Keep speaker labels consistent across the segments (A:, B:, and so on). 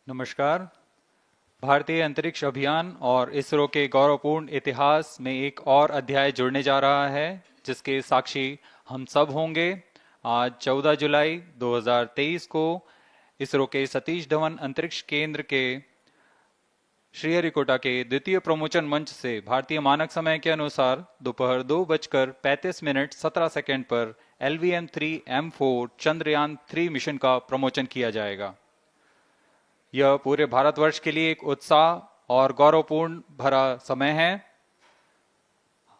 A: नमस्कार। भारतीय अंतरिक्ष अभियान और इसरो के गौरवपूर्ण इतिहास में एक और अध्याय जुड़ने जा रहा है, जिसके साक्षी हम सब होंगे। आज 14 जुलाई 2023 को इसरो के सतीश धवन अंतरिक्ष केंद्र के श्रीहरिकोटा के द्वितीय प्रमोचन मंच से भारतीय मानक समय के अनुसार दोपहर 2:35:17 पर LVM-3M4 चंद्रयान 3 मिशन का प्रमोचन किया जाएगा। यह पूरे भारतवर्ष के लिए एक उत्साह और गौरवपूर्ण भरा समय है।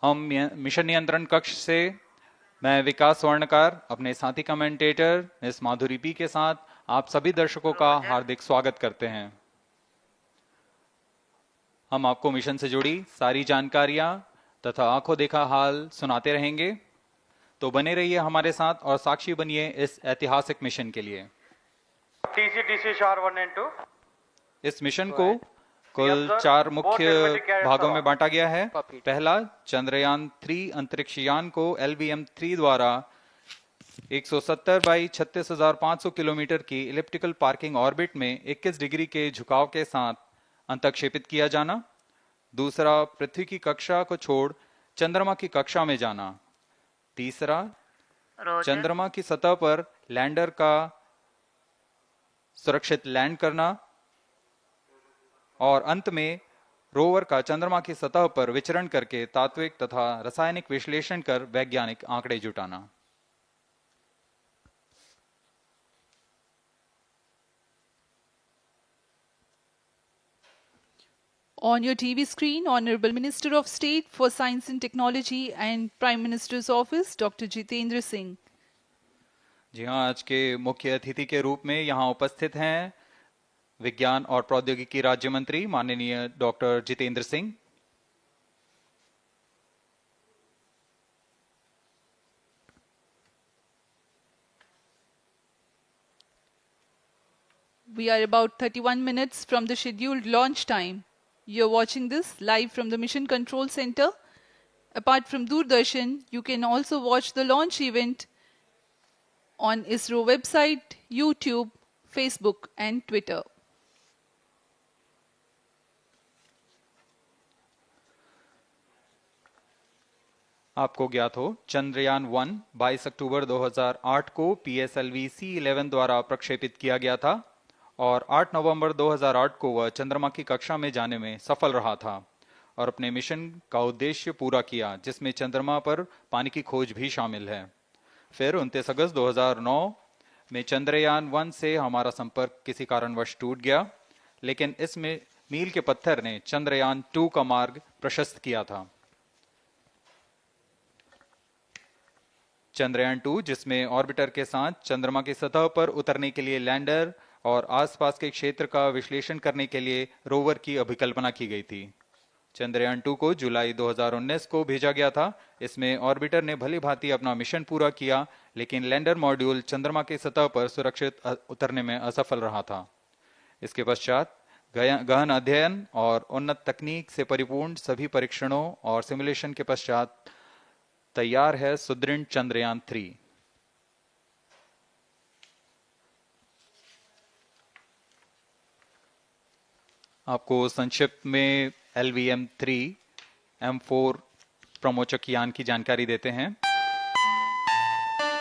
A: हम मिशन नियंत्रण कक्ष से मैं विकास स्वर्णकार, अपने साथी कमेंटेटर मिस माधुरी पी के साथ आप सभी दर्शकों का हार्दिक स्वागत करते हैं। हम आपको मिशन से जुड़ी सारी जानकारियां तथा आंखों देखा हाल सुनाते रहेंगे, तो बने रहिए हमारे साथ और साक्षी बनिए इस ऐतिहासिक मिशन के लिए।
B: TC शार 1 and 2।
A: इस मिशन को कुल 4 मुख्य भागों में बांटा गया है। पहला, चंद्रयान 3 अंतरिक्ष यान को LVM-3 द्वारा 170 बाई 36,500 किलोमीटर की इलिप्टिकल पार्किंग ऑर्बिट में 21 डिग्री के झुकाव के साथ अंतक्षेपित किया जाना। दूसरा, पृथ्वी की कक्षा को छोड़ चंद्रमा की कक्षा में जाना। तीसरा, चंद्रमा की सतह पर लैंडर का सुरक्षित लैंड करना। और अंत में रोवर का चंद्रमा की सतह पर विचरण करके तात्विक तथा रासायनिक विश्लेषण कर वैज्ञानिक आंकड़े जुटाना।
C: On your TV screen, Honorable Minister of State for Science and Technology and Prime Minister's Office, Dr. Jitendra Singh।
A: जी हाँ, आज के मुख्य अतिथि के रूप में यहाँ उपस्थित हैं विज्ञान और प्रौद्योगिकी राज्य मंत्री माननीय doctor Jitendra Singh.
C: We are about 31 minutes from the scheduled launch time. You're watching this live from the Mission Control Center. Apart from Doordarshan, you can also watch the launch event on ISRO website, YouTube, Facebook and Twitter.
A: आपको ज्ञात हो, चंद्रयान 1 22 अक्टूबर 2008 को PSLV C11 द्वारा प्रक्षेपित किया गया था और 8 नवंबर 2008 को वह चंद्रमा की कक्षा में जाने में सफल रहा था और अपने मिशन का उद्देश्य पूरा किया, जिसमें चंद्रमा पर पानी की खोज भी शामिल है। फिर 29 अगस्त 2009 में चंद्रयान 1 से हमारा संपर्क किसी कारणवश टूट गया, लेकिन इसमें मील के पत्थर ने चंद्रयान 2 का मार्ग प्रशस्त किया था। चंद्रयान 2, जिसमें ऑर्बिटर के साथ चंद्रमा की सतह पर उतरने के लिए लैंडर और आसपास के क्षेत्र का विश्लेषण करने के लिए रोवर की अभिकल्पना की गई थी। चंद्रयान 2 को जुलाई 2019 को भेजा गया था। इसमें ऑर्बिटर ने भली भांति अपना मिशन पूरा किया, लेकिन लैंडर मॉड्यूल चंद्रमा की सतह पर सुरक्षित उतरने में असफल रहा था। इसके पश्चात गहन अध्ययन और उन्नत तकनीक से परिपूर्ण सभी परीक्षणों और सिमुलेशन के पश्चात तैयार है सुदृढ़ चंद्रयान 3। आपको संक्षिप्त में LVM-3M4 प्रमोचक यान की जानकारी देते हैं।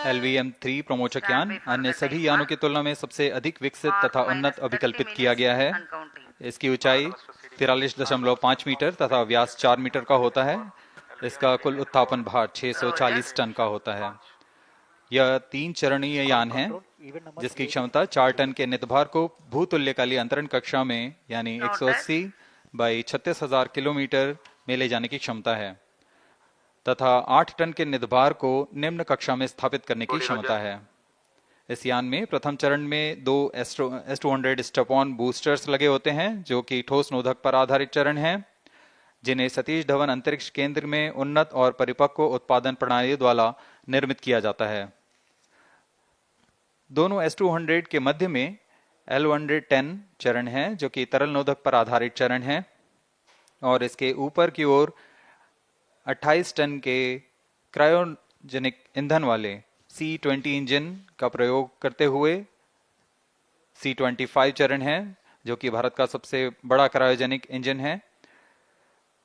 A: LVM-3 प्रमोचक यान अन्य सभी यानों की तुलना में सबसे अधिक विकसित तथा उन्नत अभिकल्पित किया गया है। इसकी ऊंचाई 43.5 मीटर तथा व्यास 4 मीटर का होता है। इसका कुल उत्थापन भार 640 टन का होता है। यह 3 चरणीय यान है, जिसकी क्षमता 4 टन के नितभार को भूतुल्यकालीय अंतरण कक्षा में यानी 180 बाई 36,000 किलोमीटर में ले जाने की क्षमता है तथा 8 टन के नितभार को निम्न कक्षा में स्थापित करने की क्षमता है। इस यान में प्रथम चरण में 2 S200 स्टेप-ऑन बूस्टर्स लगे होते हैं, जो कि ठोस नोदक पर आधारित चरण हैं, जिन्हें सतीश धवन अंतरिक्ष केंद्र में उन्नत और परिपक्व उत्पादन प्रणाली द्वारा निर्मित किया जाता है। दोनों S200 के मध्य में L110 चरण है, जो कि तरल नोदक पर आधारित चरण है, और इसके ऊपर की ओर 28 टन के क्रायोजेनिक ईंधन वाले C20 इंजन का प्रयोग करते हुए C25 चरण है, जो कि भारत का सबसे बड़ा क्रायोजेनिक इंजन है।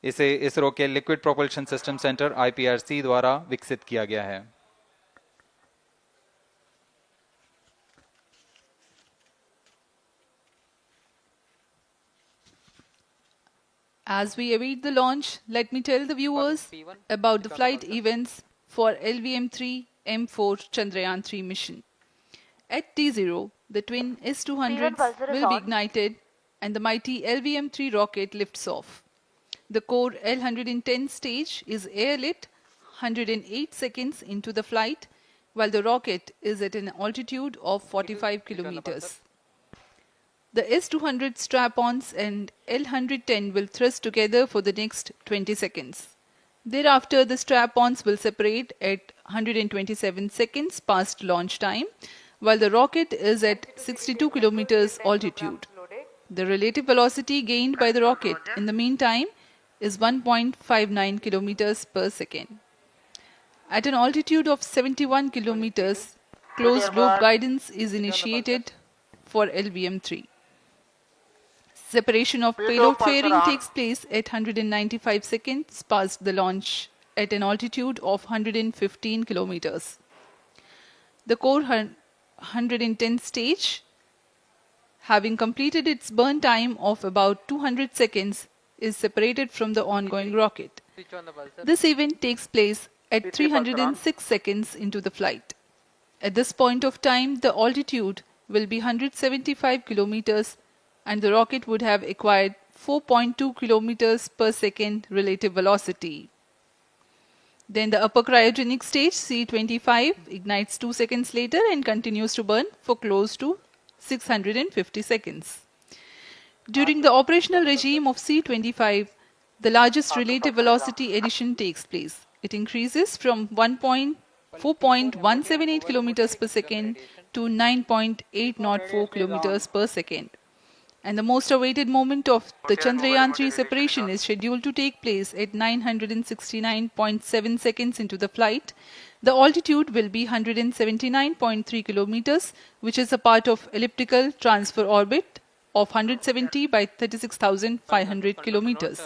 A: इसे इसरो के लिक्विड प्रोपल्शन सिस्टम सेंटर आईपीआरसी द्वारा विकसित किया गया है।
C: As we await the launch, let me tell the viewers about the flight events for LVM-3 M4 Chandrayaan 3 mission. At T0, the twin S-200s will be ignited and the mighty LVM-3 rocket lifts off. The core L-110 stage is airlit 108 seconds into the flight, while the rocket is at an altitude of 45 kilometers. The S-200 strap-ons and L-110 will thrust together for the next 20 seconds. Thereafter, the strap-ons will separate at 127 seconds past launch time, while the rocket is at 62 kilometers altitude. The relative velocity gained by the rocket in the meantime is 1.59 kilometers per second. At an altitude of 71 kilometers, closed-loop guidance is initiated for LVM-3. Separation of payload fairing takes place at 195 seconds past the launch at an altitude of 115 kilometers. The core 110 stage, having completed its burn time of about 200 seconds, is separated from the ongoing rocket. This event takes place at 306 seconds into the flight. At this point of time, the altitude will be 175 kilometers and the rocket would have acquired 4.2 kilometers per second relative velocity. Then the upper cryogenic stage, C25, ignites 2 seconds later and continues to burn for close to 650 seconds. During the operational regime of C25, the largest relative velocity addition takes place. It increases from 4.178 kilometers per second to 9.804 kilometers per second. And the most awaited moment of the Chandrayaan 3 separation is scheduled to take place at 969.7 seconds into the flight. The altitude will be 179.3 kilometers, which is a part of elliptical transfer orbit of 170 by 36,500 kilometers.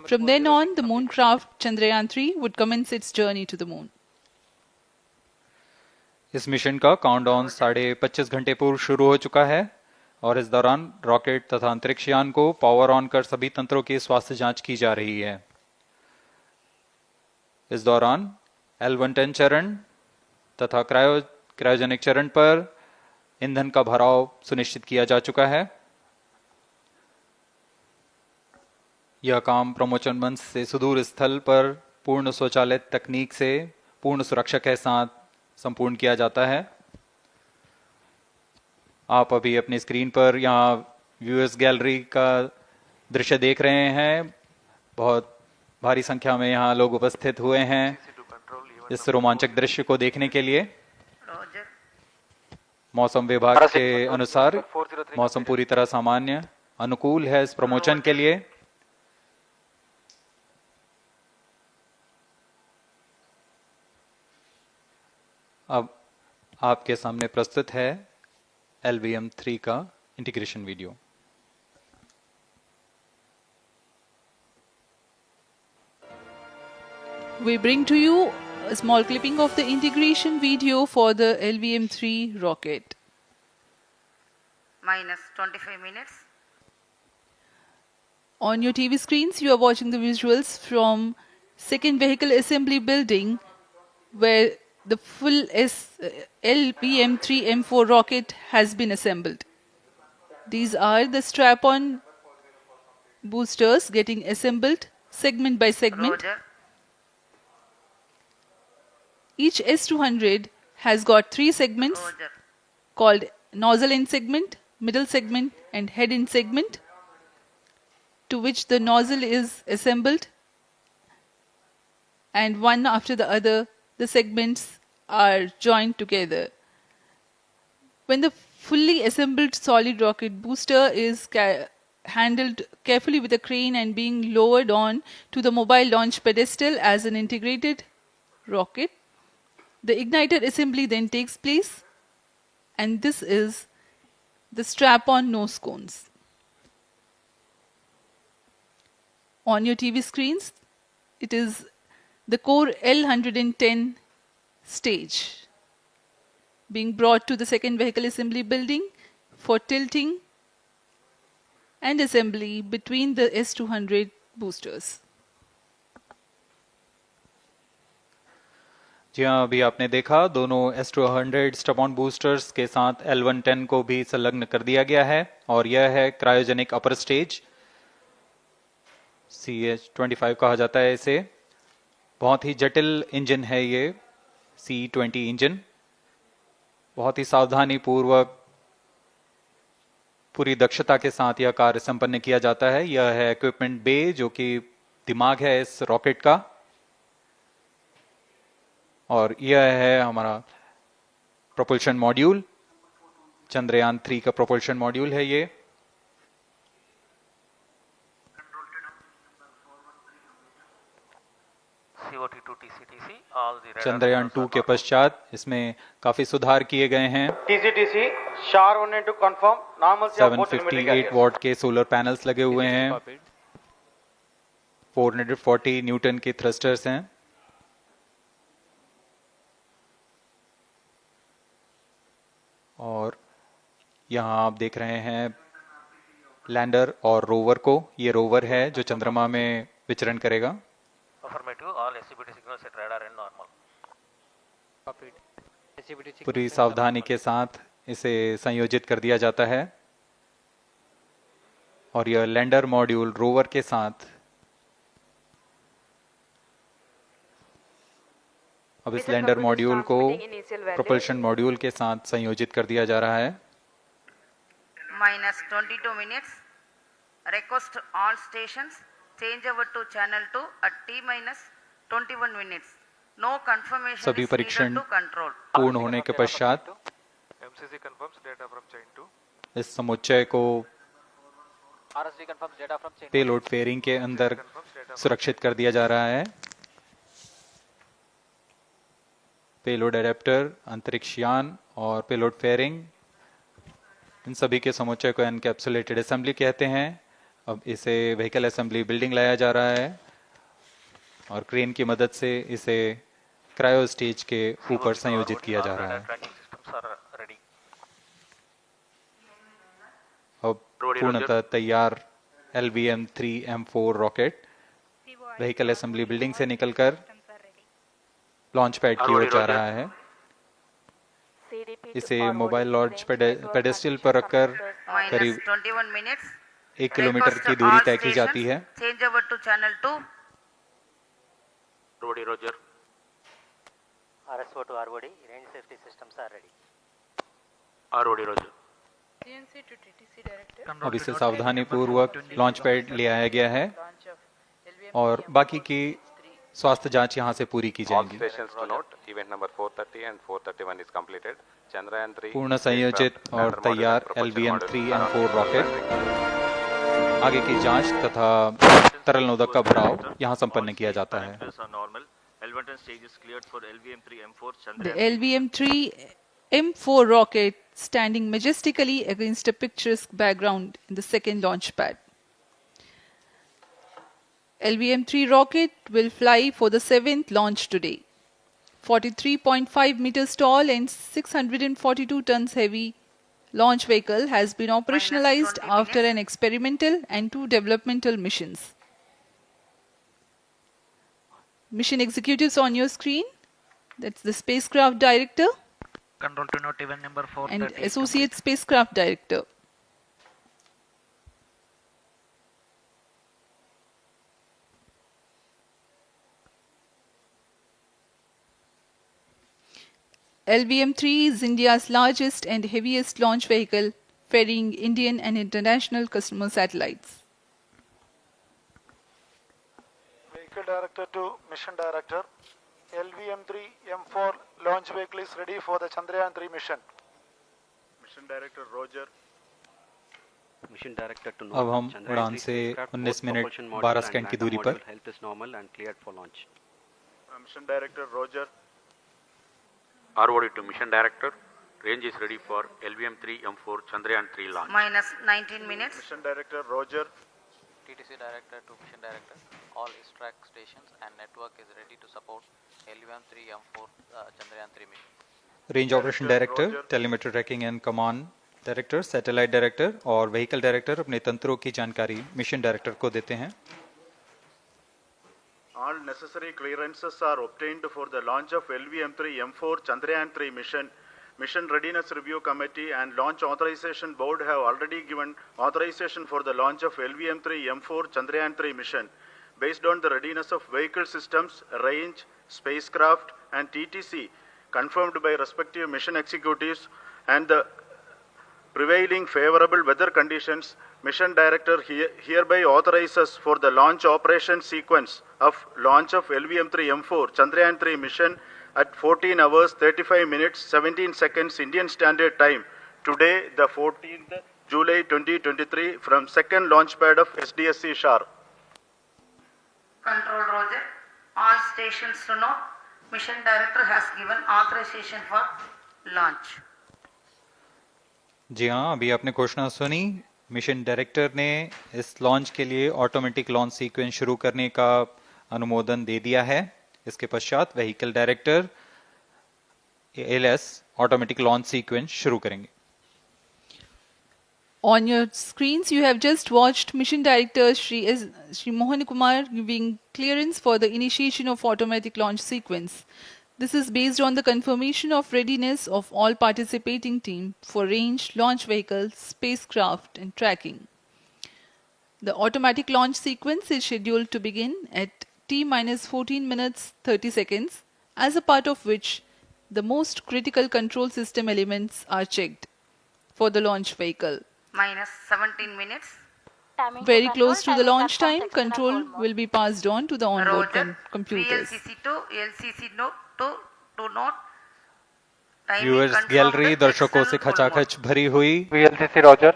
C: From then on, the mooncraft Chandrayaan 3 would commence its journey to the moon.
A: इस mission का countdown 25.5 घंटे पूर्व शुरू हो चुका है और इस दौरान रॉकेट तथा अंतरिक्ष यान को पावर ऑन कर सभी तंत्रों की स्वास्थ्य जांच की जा रही है। इस दौरान L-110 चरण तथा क्रायोजेनिक चरण पर ईंधन का भराव सुनिश्चित किया जा चुका है। यह काम प्रमोचन मंच से सुदूर स्थल पर पूर्ण स्वचालित तकनीक से पूर्ण सुरक्षा के साथ संपूर्ण किया जाता है। आप अभी अपनी स्क्रीन पर यहाँ व्यूअर्स गैलरी का दृश्य देख रहे हैं। बहुत भारी संख्या में यहाँ लोग उपस्थित हुए हैं इस रोमांचक दृश्य को देखने के लिए। मौसम विभाग के अनुसार मौसम पूरी तरह सामान्य अनुकूल है इस प्रमोचन के लिए। अब आपके सामने प्रस्तुत है LVM-3 का integration video.
C: We bring to you a small clipping of the integration video for the LVM-3 rocket.
D: Minus 25 minutes.
C: On your TV screens, you are watching the visuals from second vehicle assembly building where the full LVM-3 M4 rocket has been assembled. These are the strap-on boosters getting assembled segment by segment.
D: Roger.
C: Each S200 has got 3 segments
D: Roger.
C: called nozzle end segment, middle segment and head end segment, to which the nozzle is assembled, and one after the other the segments are joined together. When the fully assembled solid rocket booster is handled carefully with a crane and being lowered on to the mobile launch pedestal as an integrated rocket, the igniter assembly then takes place, and this is the strap-on nose cones. On your TV screens, it is the core L110 stage being brought to the second vehicle assembly building for tilting and assembly between the S200 boosters.
A: जी हाँ, अभी आपने देखा दोनों S200 stub-on boosters के साथ L110 को भी संलग्न कर दिया गया है और यह है क्रायोजेनिक अपर स्टेज, CH25 कहा जाता है इसे। बहुत ही जटिल इंजन है ये C20 इंजन। बहुत ही सावधानी पूर्वक पूरी दक्षता के साथ यह कार्य संपन्न किया जाता है। यह है इक्विपमेंट बे, जो कि दिमाग है इस रॉकेट का, और यह है हमारा प्रोपल्शन मॉड्यूल, चंद्रयान 3 का प्रोपल्शन मॉड्यूल है ये। चंद्रयान 2 के पश्चात इसमें काफी सुधार किए गए हैं।
B: TCTC SHAR 1 and 2 confirm normalcy of both telemetry
A: 758
B: carriers.
A: What के सोलर पैनल्स लगे हुए हैं, 440 न्यूटन के थ्रस्टर्स हैं। और यहाँ आप देख रहे हैं लैंडर और रोवर को। ये रोवर है जो चंद्रमा में विचरण करेगा। पूरी सावधानी के साथ इसे संयोजित कर दिया जाता है और यह लैंडर मॉड्यूल रोवर के साथ अब इस लैंडर मॉड्यूल को प्रोपल्शन मॉड्यूल के साथ संयोजित कर दिया जा रहा है।
D: -22 minutes. Request all stations change over to channel 2 at T-21 minutes. No confirmation
A: सभी
D: is needed
A: परीक्षण
D: to control.
A: पूर्ण होने के पश्चात
E: MCC confirms data from chain 2.
A: इस समुच्चय को
F: RSD confirms data from chain.
A: Payload fairing के अंदर सुरक्षित कर दिया जा रहा है। पेलोड एडेप्टर, अंतरिक्ष यान और पेलोड फेयरिंग, इन सभी के समुच्चय को एनकैप्सुलेटेड असेंबली कहते हैं। अब इसे व्हीकल असेंबली बिल्डिंग लाया जा रहा है और क्रेन की मदद से इसे क्रायो स्टेज के ऊपर संयोजित किया जा रहा है। अब पूर्णतः तैयार LVM-3M4 rocket vehicle assembly building से निकलकर लॉन्च पैड की ओर जा रहा है। इसे मोबाइल लॉन्च पेडेस्टल पर रखकर करीब
D: -21 minutes.
A: 1 किलोमीटर की दूरी तय की जाती है।
D: Change over to channel 2.
E: ROD, Roger.
F: RSO to ROD, range safety systems are ready.
E: ROD, Roger.
G: CNC to TTC director.
A: अब इसे सावधानी पूर्वक लॉन्च पैड ले आया गया है और बाकी की स्वास्थ्य जांच यहां से पूरी की
H: All
A: जाएंगी।
H: stations to note, event number 430 and 431 is completed. Chandrayaan 3
A: पूर्ण संयोजित और तैयार LVM-3M4 रॉकेट आगे की जांच तथा तरल नोदक का भराव यहां संपन्न किया जाता है।
C: The LVM-3M4 rocket standing majestically against a picturesque background in the second launch pad. LVM-3 rocket will fly for the 7th launch today. 43.5 meters tall and 642 tons heavy launch vehicle has been operationalized after an experimental and 2 developmental missions. Mission executives on your screen. That's the spacecraft director
I: Control to note event number 430.
C: and associate spacecraft director. LVM-3 is India's largest and heaviest launch vehicle, ferrying Indian and international customer satellites.
J: Vehicle Director to Mission Director. LVM-3M4 launch vehicle is ready for the Chandryan 3 mission.
E: Mission Director, Roger.
F: Mission Director to
A: अब हम उड़ान से 19 minute 12 second की दूरी पर
F: health is normal and cleared for launch.
E: Mission Director, Roger.
H: ROD to Mission Director. Range is ready for LVM-3M4 Chandrayaan 3 launch.
D: -19 minutes.
E: Mission Director, Roger.
F: TTC Director to Mission Director. All ISTRAC stations and network is ready to support LVM-3 M4 Chandrayaan 3 mission.
A: Range operation director, telemetry tracking and command director, satellite director और vehicle director अपने तंत्रों की जानकारी mission director को देते हैं.
E: All necessary clearances are obtained for the launch of LVM-3 M4 Chandrayaan 3 mission. Mission Readiness Review Committee and Launch Authorization Board have already given authorization for the launch of LVM-3 M4 Chandrayaan 3 mission. Based on the readiness of vehicle systems, range, spacecraft and TTC confirmed by respective mission executives and the prevailing favorable weather conditions, Mission Director hereby authorizes for the launch operation sequence of launch of LVM-3 M4 Chandrayaan 3 mission at 14 hours 35 minutes 17 seconds Indian Standard Time today, the 14th July 2023 from second launch pad of SDSC Shar.
D: Control Roger. All stations to know, Mission Director has given authorization for launch.
A: जी हाँ, अभी आपने घोषणा सुनी. Mission director ने इस launch के लिए automatic launch sequence शुरू करने का अनुमोदन दे दिया है. इसके पश्चात vehicle director LS automatic launch sequence शुरू करेंगे.
C: On your screens, you have just watched Mission Director Shri Mohan Kumar giving clearance for the initiation of automatic launch sequence. This is based on the confirmation of readiness of all participating team for range, launch vehicles, spacecraft and tracking. The automatic launch sequence is scheduled to begin at T-14 minutes 30 seconds, as a part of which the most critical control system elements are checked for the launch vehicle.
D: Minus 17 minutes.
C: Very close to the launch time, control will be passed on to the onboard computers.
D: VLCC to LCC to note.
A: Viewers gallery दर्शकों से खचाखच भरी हुई.
B: VLCC Roger.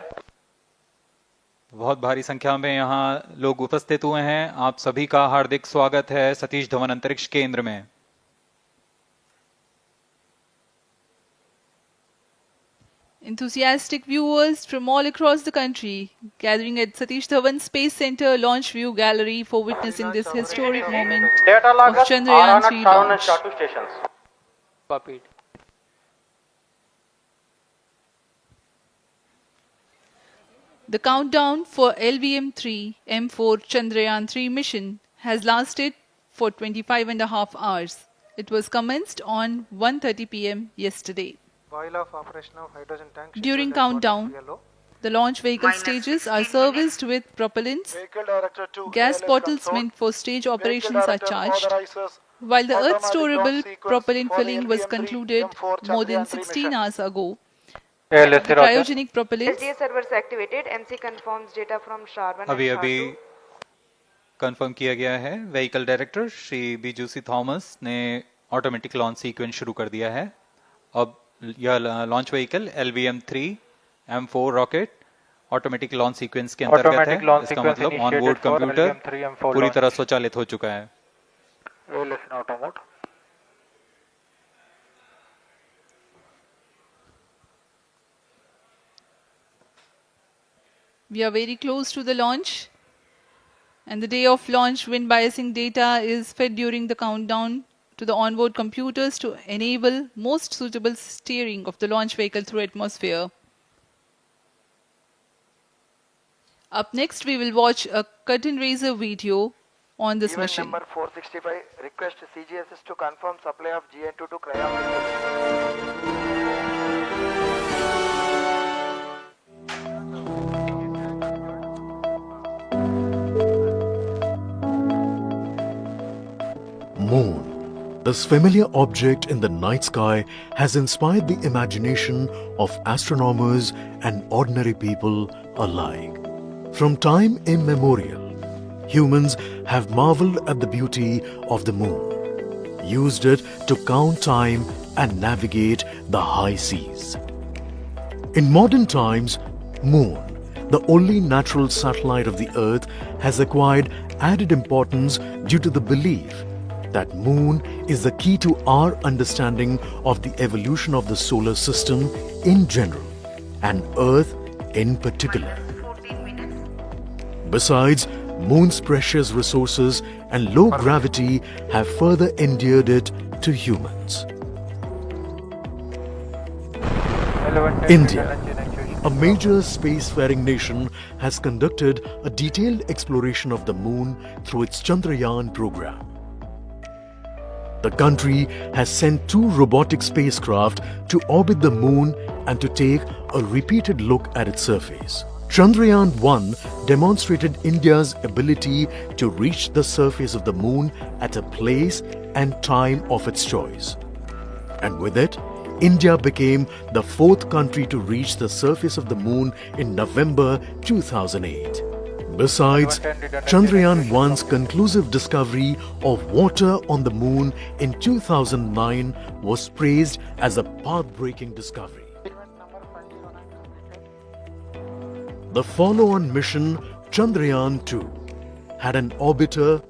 A: बहुत भारी संख्या में यहाँ लोग उपस्थित हुए हैं. आप सभी का हार्दिक स्वागत है सतीश धवन अंतरिक्ष केंद्र में.
C: Enthusiastic viewers from all across the country gathering at Satish Dhawan Space Center Launch View Gallery for witnessing this historic moment of Chandrayaan 3 launch.
B: stations. Copied.
C: The countdown for LVM-3 M4 Chandrayaan 3 mission has lasted for 25.5 hours. It was commenced on 1:30 p.m. yesterday.
J: While of operation of hydrogen tank.
C: During countdown, the launch vehicle stages are serviced with propellants. Gas bottles meant for stage operations are charged. While the Earth storable propellant filling was concluded more than 16 hours ago, the cryogenic propellants
G: servers activated. MC confirms data from Shar 1
A: अभी
G: and Shar
A: अभी
G: 2.
A: Confirm किया गया है. Vehicle director Shri बीजूसी Thomas ने automatic launch sequence शुरू कर दिया है. अब यह launch vehicle LVM-3 M4 rocket automatic launch sequence के अंतर्गत है. इसका मतलब ऑनबोर्ड कंप्यूटर पूरी तरह स्वचालित हो चुका है.
C: we are very close to the launch, and the day of launch wind biasing data is fed during the countdown to the onboard computers to enable most suitable steering of the launch vehicle through atmosphere. Up next, we will watch a curtain raiser video on this
J: Event
C: mission.
J: number 465, request CGSS to confirm supply of GN2 to cryo.
K: Moon. This familiar object in the night sky has inspired the imagination of astronomers and ordinary people alike. From time immemorial, humans have marveled at the beauty of the moon, used it to count time and navigate the high seas. In modern times, Moon, the only natural satellite of the Earth, has acquired added importance due to the belief that Moon is the key to our understanding of the evolution of the solar system in general and Earth in particular. Besides, Moon's precious resources and low gravity have further endeared it to humans. India, a major spacefaring nation, has conducted a detailed exploration of the Moon through its Chandrayaan program. The country has sent 2 robotic spacecraft to orbit the Moon and to take a repeated look at its surface. Chandrayaan 1 demonstrated India's ability to reach the surface of the Moon at a place and time of its choice. And with it, India became the 4th country to reach the surface of the Moon in November 2008. Besides, Chandrayaan 1's conclusive discovery of water on the Moon in 2009 was praised as a path-breaking discovery. The follow-on mission, Chandrayaan 2, had an orbiter,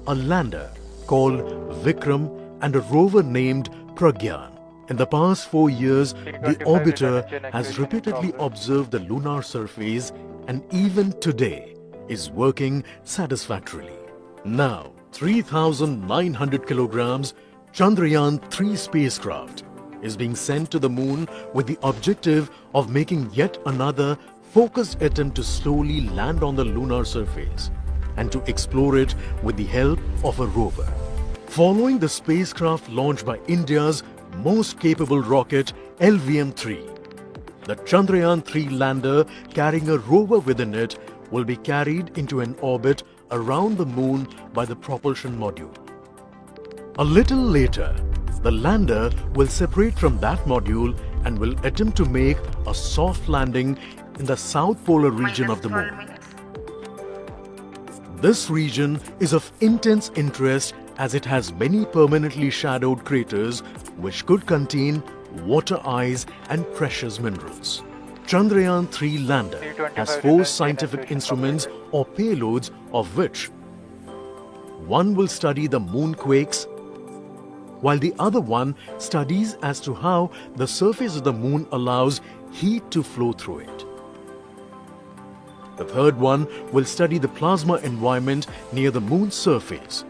K: a lander called Vikram, and a rover named Pragyan. In the past 4 years, the orbiter has repeatedly observed the lunar surface and even today is working satisfactorily. Now, 3,900 kilograms Chandrayaan 3 spacecraft is being sent to the Moon with the objective of making yet another focused attempt to slowly land on the lunar surface and to explore it with the help of a rover. Following the spacecraft launched by India's most capable rocket, LVM-3, the Chandrayaan 3 lander carrying a rover within it will be carried into an orbit around the Moon by the propulsion module. A little later, the lander will separate from that module and will attempt to make a soft landing in the south polar region of the Moon. This region is of intense interest as it has many permanently shadowed craters which could contain water ice and precious minerals. Chandrayaan 3 lander has 4 scientific instruments or payloads, of which one will study the moonquakes, while the other one studies as to how the surface of the Moon allows heat to flow through it. The third one will study the plasma environment near the Moon's surface.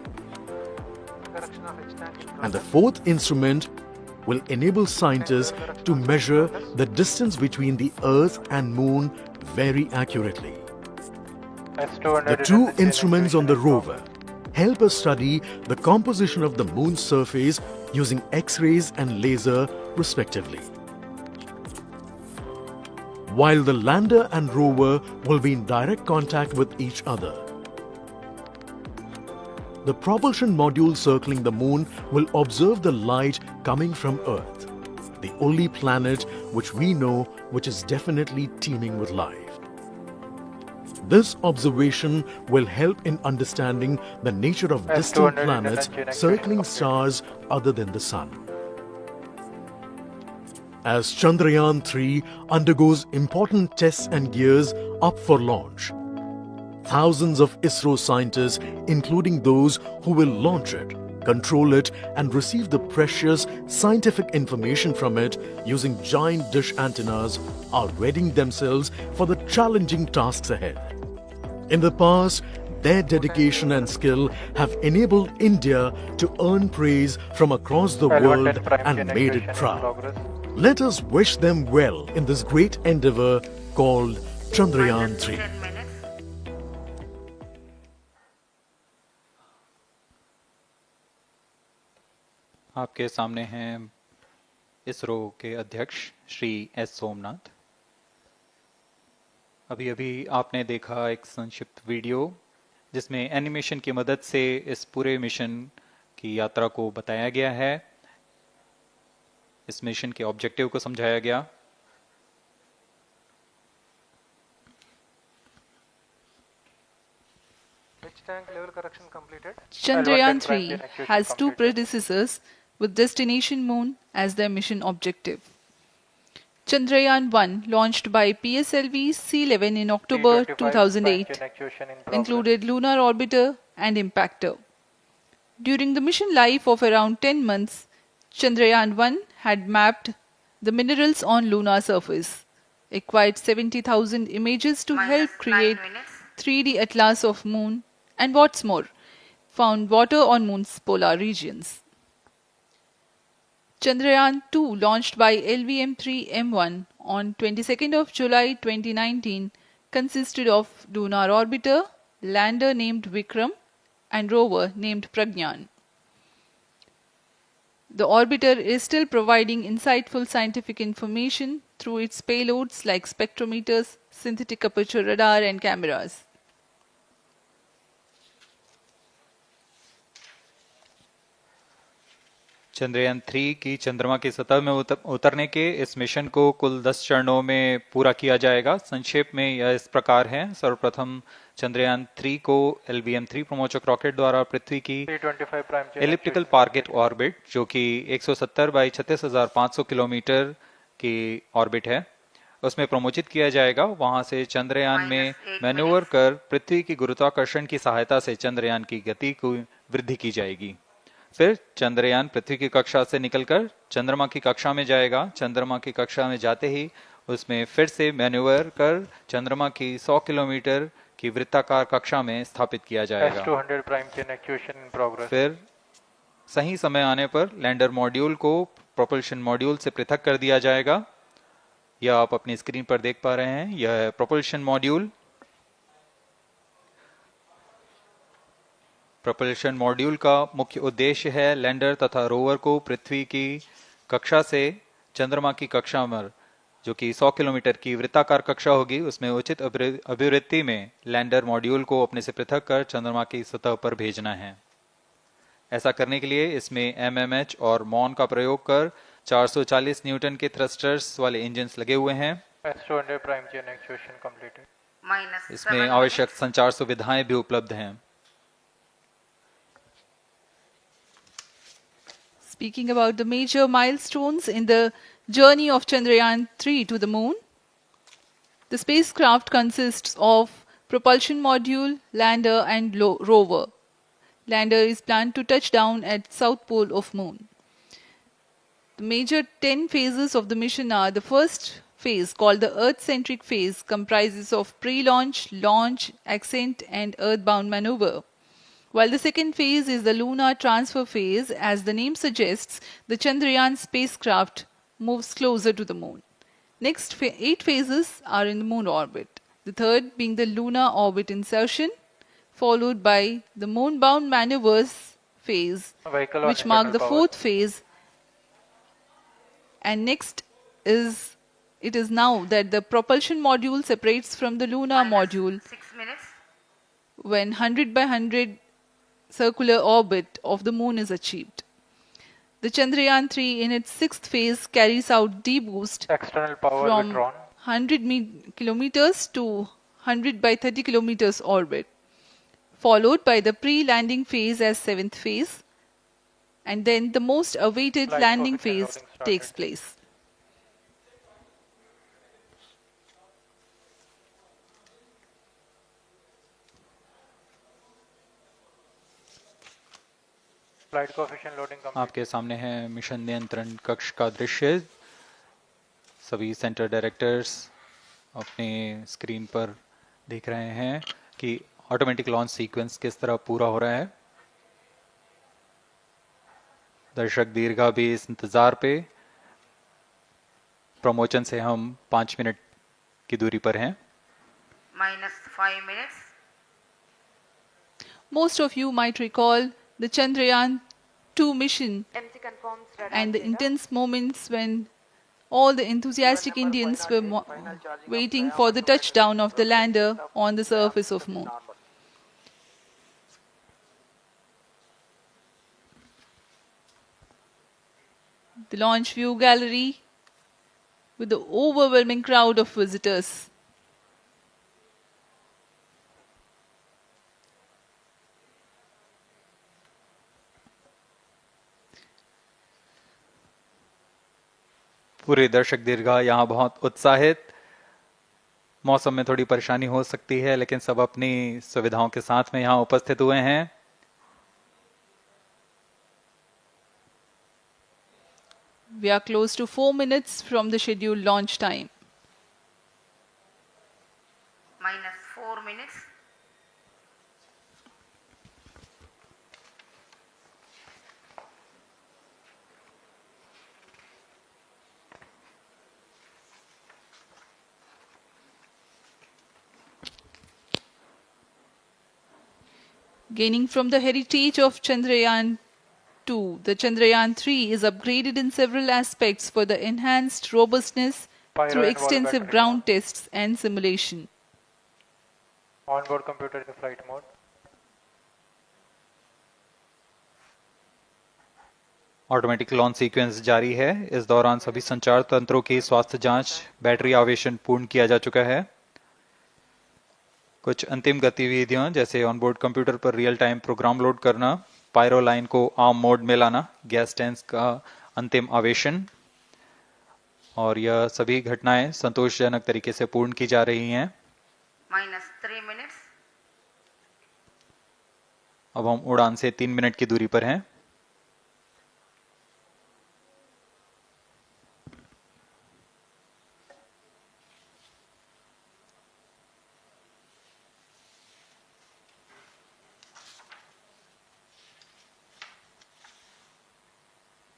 K: And the 4th instrument will enable scientists to measure the distance between the Earth and Moon very accurately. The 2 instruments on the rover help us study the composition of the Moon's surface using X-rays and laser respectively. While the lander and rover will be in direct contact with each other, the propulsion module circling the Moon will observe the light coming from Earth, the only planet which we know which is definitely teeming with life. This observation will help in understanding the nature of distant planets circling stars other than the Sun. As Chandrayaan 3 undergoes important tests and gears up for launch, thousands of ISRO scientists, including those who will launch it, control it and receive the precious scientific information from it using giant dish antennas, are readying themselves for the challenging tasks ahead. In the past, their dedication and skill have enabled India to earn praise from across the world and made it proud. Let us wish them well in this great endeavor called Chandrayaan 3.
A: आपके सामने हैं इसरो के अध्यक्ष Shri S Somnath. अभी अभी आपने देखा एक संक्षिप्त वीडियो जिसमें एनिमेशन की मदद से इस पूरे मिशन की यात्रा को बताया गया है, इस मिशन के ऑब्जेक्टिव को समझाया गया।
C: Chandrayaan 3 has 2 predecessors with destination Moon as their mission objective. Chandrayaan 1, launched by PSLV C-11 in October 2008, included lunar orbiter and impactor. During the mission life of around 10 months, Chandrayaan 1 had mapped the minerals on lunar surface, acquired 70,000 images to help create 3D atlas of Moon, And what's more, found water on Moon's polar regions. Chandrayaan-2, launched by LVM-3M1 on 22nd of July 2019, consisted of lunar orbiter, lander named Vikram, and rover named Pragyan. The orbiter is still providing insightful scientific information through its payloads like spectrometers, synthetic aperture radar, and cameras.
A: Chandrayaan 3 की चंद्रमा की सतह में उतरने के इस mission को कुल 10 चरणों में पूरा किया जाएगा। संक्षेप में यह इस प्रकार है। सर्वप्रथम चंद्रयान 3 को LVM-3 प्रमोचक रॉकेट द्वारा पृथ्वी की एलिप्टिकल टारगेट ऑर्बिट, जो कि 170 बाई 36,500 किलोमीटर की ऑर्बिट है, उसमें प्रमोचित किया जाएगा। वहां से चंद्रयान में मैन्यूवर कर पृथ्वी की गुरुत्वाकर्षण की सहायता से चंद्रयान की गति को वृद्धि की जाएगी। फिर चंद्रयान पृथ्वी की कक्षा से निकलकर चंद्रमा की कक्षा में जाएगा। चंद्रमा की कक्षा में जाते ही उसमें फिर से मैन्यूवर कर चंद्रमा की 100 किलोमीटर की वृत्ताकार कक्षा में स्थापित किया जाएगा। फिर सही समय आने पर लैंडर मॉड्यूल को प्रोपल्शन मॉड्यूल से पृथक कर दिया जाएगा। यह आप अपनी स्क्रीन पर देख पा रहे हैं, यह है प्रोपल्शन मॉड्यूल। प्रोपल्शन मॉड्यूल का मुख्य उद्देश्य है लैंडर तथा रोवर को पृथ्वी की कक्षा से चंद्रमा की कक्षा में, जो कि 100 किलोमीटर की वृत्ताकार कक्षा होगी, उसमें उचित अभिवृत्ति में लैंडर मॉड्यूल को अपने से पृथक कर चंद्रमा की सतह पर भेजना है। ऐसा करने के लिए इसमें MMH और MON का प्रयोग कर 440 न्यूटन के थ्रस्टर्स वाले इंजन्स लगे हुए हैं। इसमें आवश्यक संचार सुविधाएं भी उपलब्ध हैं।
C: Speaking about the major milestones in the journey of Chandrayaan-3 to the moon, the spacecraft consists of propulsion module, lander, and rover. Lander is planned to touch down at south pole of moon. The major 10 phases of the mission are: the first phase, called the Earth-centric phase, comprises of pre-launch, launch, ascent, and earthbound maneuver. While the second phase is the lunar transfer phase, as the name suggests, the Chandrayaan spacecraft moves closer to the moon. Next 8 phases are in the moon orbit, the third being the lunar orbit insertion, followed by the moon-bound maneuvers phase, which mark the fourth phase. And next it is now that the propulsion module separates from the lunar module
D: 6 minutes.
C: When 100 by 100 circular orbit of the moon is achieved. The Chandrayaan-3 in its sixth phase carries out D-boost from 100 kilometers to 100 by 30 kilometers orbit, followed by the pre-landing phase as seventh phase, and then the most awaited landing phase takes place.
A: आपके सामने है mission नियंत्रण कक्ष का दृश्य। सभी centre directors अपने screen पर देख रहे हैं कि ऑटोमेटिक लॉन्च सीक्वेंस किस तरह पूरा हो रहा है। दर्शक दीर्घा भी इस इंतजार पे। प्रमोशन से हम 5 मिनट की दूरी पर हैं।
D: -5 minutes.
C: Most of you might recall the Chandrayaan-2 mission
G: MC confirms radar
C: and the
G: data.
C: intense moments when all the enthusiastic Indians were waiting for the touchdown of the lander on the surface of moon. The launch view gallery with the overwhelming crowd of visitors.
A: पूरे दर्शक दीर्घा यहाँ बहुत उत्साहित। मौसम में थोड़ी परेशानी हो सकती है, लेकिन सब अपनी सुविधाओं के साथ में यहाँ उपस्थित हुए हैं।
C: We are close to 4 minutes from the scheduled launch time.
D: -4 minutes.
C: Gaining from the heritage of Chandrayaan 2, the Chandrayaan 3 is upgraded in several aspects for the enhanced robustness through extensive ground tests and simulation.
J: Onboard computer in flight mode.
A: Automatic launch sequence जारी है। इस दौरान सभी संचार तंत्रों की स्वास्थ्य जांच, बैटरी आवेशन पूर्ण किया जा चुका है। कुछ अंतिम गतिविधियां जैसे ऑनबोर्ड कंप्यूटर पर रियल टाइम प्रोग्राम लोड करना, पायरो लाइन को आर्म मोड में लाना, गैस टैंक का अंतिम आवेशन, और यह सभी घटनाएं संतोषजनक तरीके से पूर्ण की जा रही हैं।
D: -3 minutes.
A: अब हम उड़ान से 3 मिनट की दूरी पर हैं।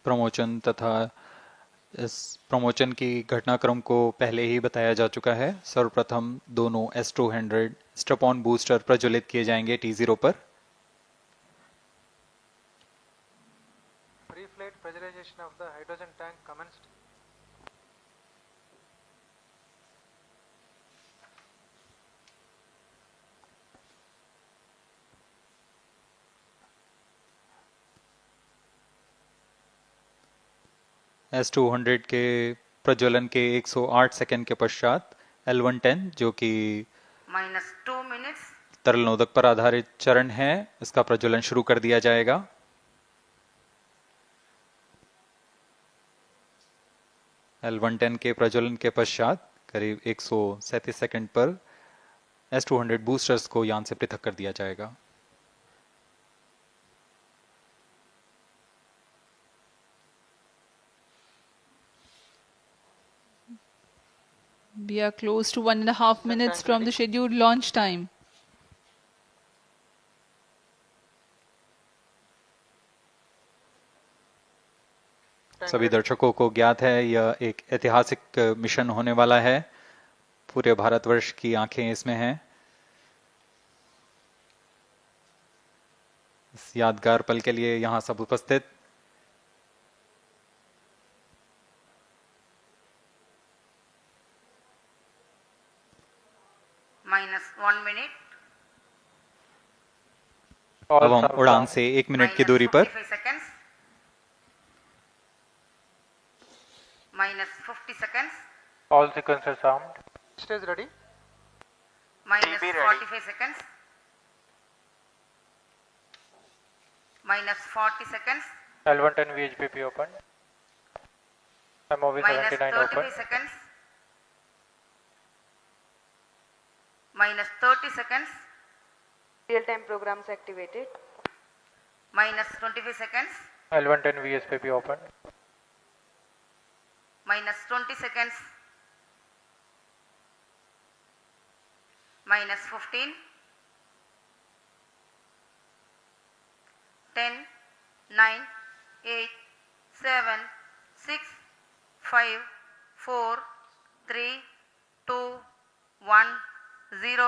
A: प्रमोशन तथा इस प्रमोशन की घटनाक्रम को पहले ही बताया जा चुका है। सर्वप्रथम दोनों S200 स्ट्रप ऑन बूस्टर प्रज्वलित किए जाएंगे T0 पर।
J: Pre-flight pressurization of the hydrogen tank commenced.
A: S200 के प्रज्वलन के 108 सेकंड के पश्चात L110 जो कि
D: -2 minutes.
A: तरल नोदक पर आधारित चरण है, इसका प्रज्वलन शुरू कर दिया जाएगा। L110 के प्रज्वलन के पश्चात करीब 137 सेकंड पर S200 बूस्टर्स को यान से पृथक कर दिया जाएगा।
C: We are close to 1.5 minutes from the scheduled launch time.
A: सभी दर्शकों को ज्ञात है यह एक ऐतिहासिक मिशन होने वाला है। पूरे भारतवर्ष की आंखें इसमें हैं। इस यादगार पल के लिए यहां सब उपस्थित
D: -1 minute.
A: अब हम उड़ान से 1 मिनट की दूरी पर
D: -55 seconds. -50 seconds.
J: All sequences armed. Stage ready.
D: -45 seconds. -40 seconds.
J: L110 VHPP open. MOV 79 open.
D: -35 seconds. -30 seconds.
G: Real-time programs activated.
D: -25 seconds.
J: L110 VSPP open.
D: -20 seconds. -15. 10, 9, 8, 7, 6, 5, 4, 3, 2, 1, 0.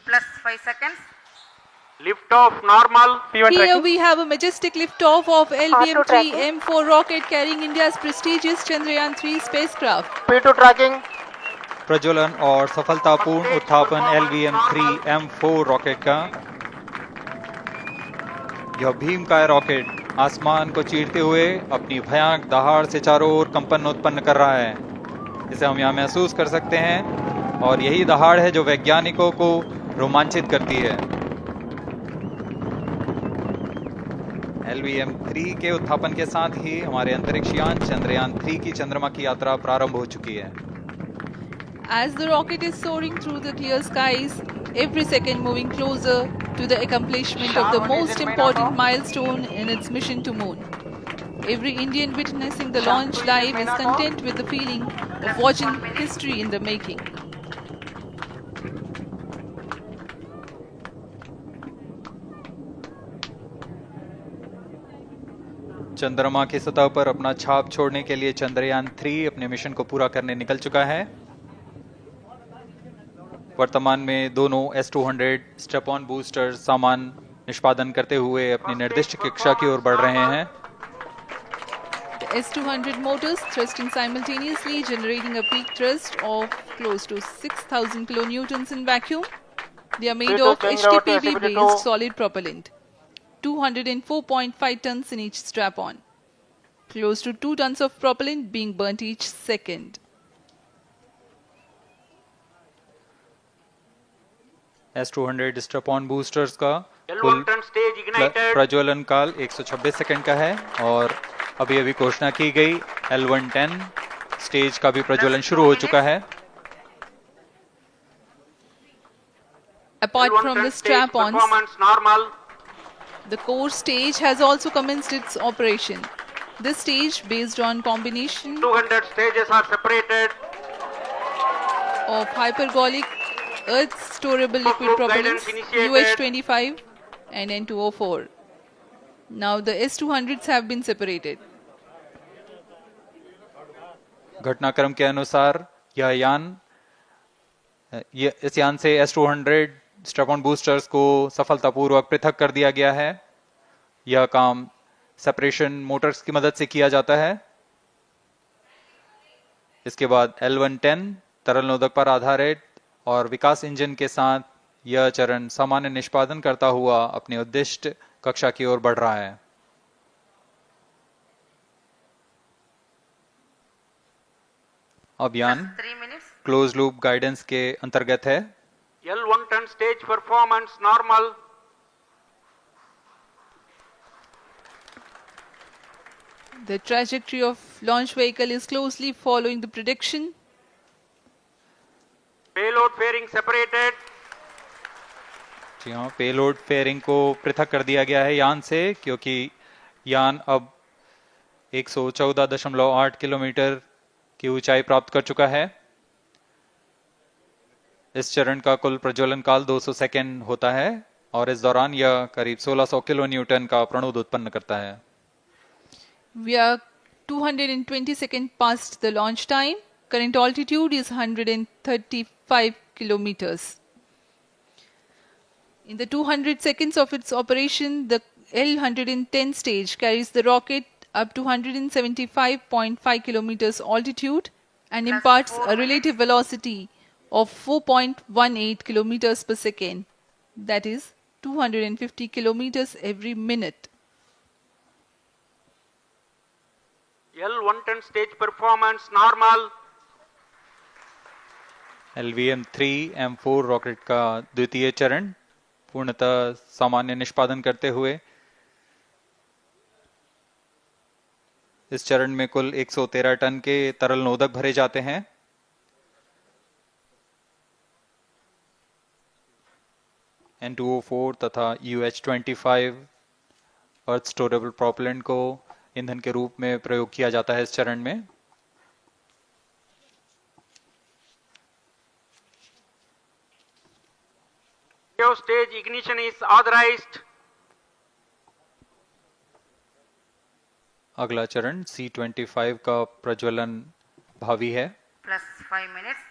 D: Plus 5 seconds.
B: Lift off normal.
C: Here we have a majestic liftoff of LVM-3 M4 rocket carrying India's prestigious Chandrayaan 3 spacecraft.
B: P2 tracking.
A: प्रज्वलन और सफलतापूर्ण उत्थापन LVM-3 M4 rocket का। यह भीमकाय rocket आसमान को चीरते हुए अपनी भयानक दहाड़ से चारों ओर कंपन उत्पन्न कर रहा है। इसे हम यहाँ महसूस कर सकते हैं और यही दहाड़ है जो वैज्ञानिकों को रोमांचित करती है। LVM-3 के उत्थापन के साथ ही हमारे अंतरिक्ष यान चंद्रयान 3 की चंद्रमा की यात्रा प्रारंभ हो चुकी है।
C: As the rocket is soaring through the clear skies, every second moving closer to the accomplishment of the most important milestone in its mission to moon. Every Indian witnessing the launch live is content with the feeling of watching history in the making.
A: चंद्रमा की सतह पर अपना छाप छोड़ने के लिए चंद्रयान 3 अपने मिशन को पूरा करने निकल चुका है। वर्तमान में दोनों S200 स्टेप ऑन बूस्टर सामान निष्पादन करते हुए अपनी निर्दिष्ट कक्षा की ओर बढ़ रहे हैं।
C: The S200 motors thrusting simultaneously, generating a peak thrust of close to 6,000 kilonewtons in vacuum. They are made of HTPB-based solid propellant, 204.5 tons in each strap-on. Close to 2 tons of propellant being burnt each second.
A: S200 step-on boosters का कुल प्रज्वलन काल 126 second का है और अभी घोषणा की गई L110 स्टेज का भी प्रज्वलन शुरू हो चुका है।
C: Apart from the strap-ons, the core stage has also commenced its operation. This stage, based on combination
B: 200 stages are separated
C: of hypergolic earth storable liquid propellants UH25 and N2O4. Now the S200s have been separated.
A: घटनाक्रम के अनुसार इस यान से S200 step-on boosters को सफलतापूर्वक पृथक कर दिया गया है। यह काम सेपरेशन मोटर्स की मदद से किया जाता है। इसके बाद L110 तरल नोदक पर आधारित और विकास इंजन के साथ यह चरण सामान्य निष्पादन करता हुआ अपनी उद्दिष्ट कक्षा की ओर बढ़ रहा है। अभियान क्लोज लूप गाइडेंस के अंतर्गत है।
B: L110 stage performance normal.
C: The trajectory of launch vehicle is closely following the prediction.
B: Payload fairing separated.
A: जी हाँ, पेलोड फेयरिंग को पृथक कर दिया गया है यान से, क्योंकि यान अब 114.8 किलोमीटर की ऊंचाई प्राप्त कर चुका है। इस चरण का कुल प्रज्वलन काल 200 सेकेंड होता है और इस दौरान यह करीब 1600 किलो न्यूटन का प्रणोद उत्पन्न करता है।
C: We are 220 seconds past the launch time. Current altitude is 135 kilometers. In the 200 seconds of its operation, the L110 stage carries the rocket up to 175.5 kilometers altitude and imparts a relative velocity of 4.18 kilometers per second, that is 250 kilometers every minute.
B: L110 stage performance normal.
A: LVM-3M4 rocket का द्वितीय चरण पूर्णतः सामान्य निष्पादन करते हुए इस चरण में कुल 113 टन के तरल नोदक भरे जाते हैं। N2O4 तथा UH25 अर्थ स्टोरेबल प्रोपेलेंट को ईंधन के रूप में प्रयोग किया जाता है इस चरण में।
B: Stage ignition is authorized.
A: अगला चरण C25 का प्रज्वलन भावी है।
D: Plus 5 minutes.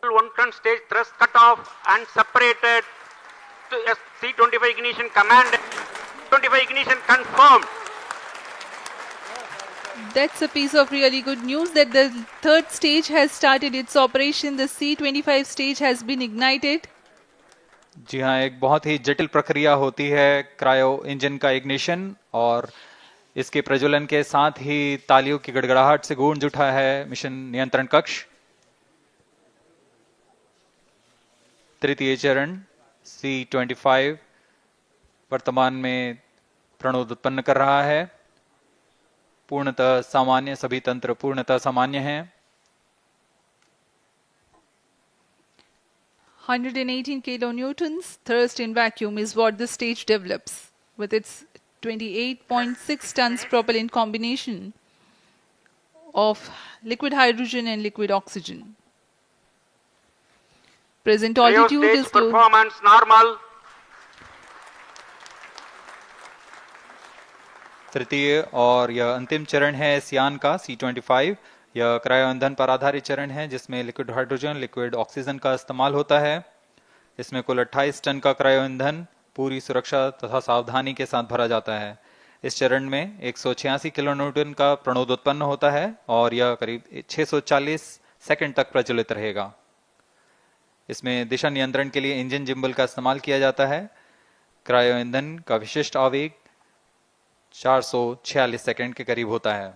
B: L110 stage thrust cut off and separated to C25 ignition command. 25 ignition confirmed.
C: That's a piece of really good news that the third stage has started its operation. The C25 stage has been ignited.
A: जी हाँ, एक बहुत ही जटिल प्रक्रिया होती है cryo engine का ignition और इसके प्रज्वलन के साथ ही तालियों की गड़गड़ाहट से गूंज उठा है मिशन नियंत्रण कक्ष। तृतीय चरण C25 वर्तमान में प्रणोद उत्पन्न कर रहा है। पूर्णतः सामान्य, सभी तंत्र पूर्णतः सामान्य हैं।
C: 118 kilonewtons thrust in vacuum is what the stage develops with its 28.6 tons propellant combination of liquid hydrogen and liquid oxygen. Present altitude is
B: performance normal.
A: तृतीय और यह अंतिम चरण है इस यान का C-25। यह क्रायो ईंधन पर आधारित चरण है जिसमें लिक्विड हाइड्रोजन, लिक्विड ऑक्सीजन का इस्तेमाल होता है। इसमें कुल 28 टन का क्रायो ईंधन पूरी सुरक्षा तथा सावधानी के साथ भरा जाता है। इस चरण में 186 किलोन्यूटन का प्रणोद उत्पन्न होता है और यह करीब 640 सेकंड तक प्रज्वलित रहेगा। इसमें दिशा नियंत्रण के लिए इंजन जिम्बल का इस्तेमाल किया जाता है। क्रायो ईंधन का विशिष्ट आवेग 446 सेकंड के करीब होता है।